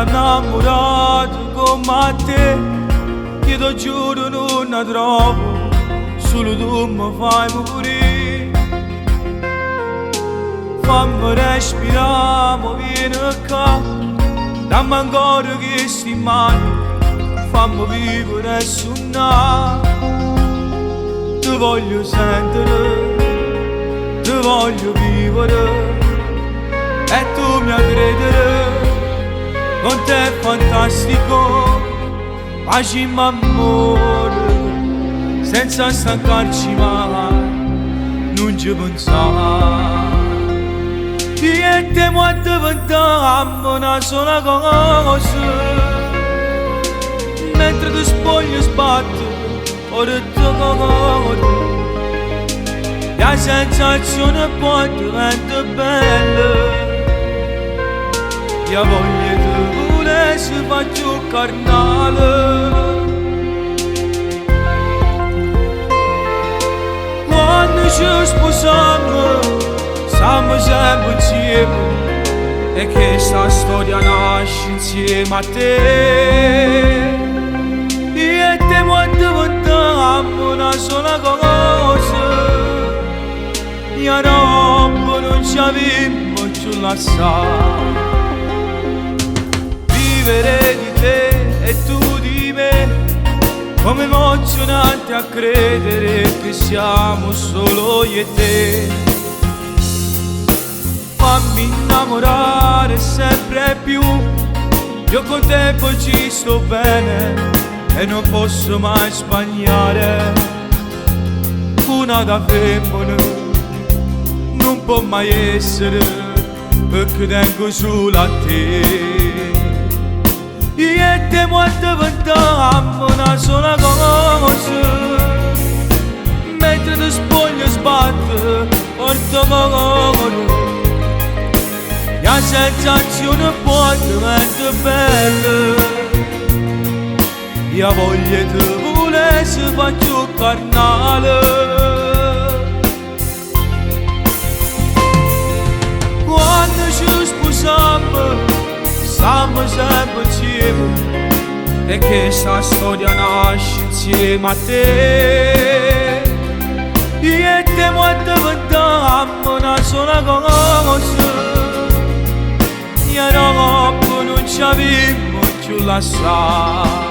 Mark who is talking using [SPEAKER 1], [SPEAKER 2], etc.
[SPEAKER 1] innamorato come te, che ti giuro non ne trovo, solo tu mi fai morire. Fammi respirare, mi viene qua, dammi ancora queste mani, fammi vivere e suonare. Ti voglio sentire, ti voglio vivere, e tu mi credere, con te è fantastico, facciamo amore, senza stancarci mai, non ci pensare. Io e te quando diventiamo una sola cosa, mentre ti spogli sbatto, ora ti corro. La sensazione poi diventa bella, io voglio di volere se faccio carnale. Quando ci sposiamo, siamo sempre insieme, e che sta storia nasce insieme a te. Io e te quando diventiamo una sola cosa, io roba non ci avevamo più lasciato. Vivere di te e tu di me, come emozionante a credere che siamo solo io e te. Fammi innamorare sempre più, io con te poi ci sto bene e non posso mai sbagliare. Una da femmina non può mai essere, perché tengo solo a te. Io e te quando diventiamo una sola cosa, mentre ti spoglio sbatte, porto cuore. La sensazione poi diventa bella, io voglio di volere se faccio carnale. Quando ci sposiamo, siamo sempre insieme, e che sta storia nasce insieme a te. Io e te quando diventiamo una sola cosa, io roba non ci avevamo più lasciato.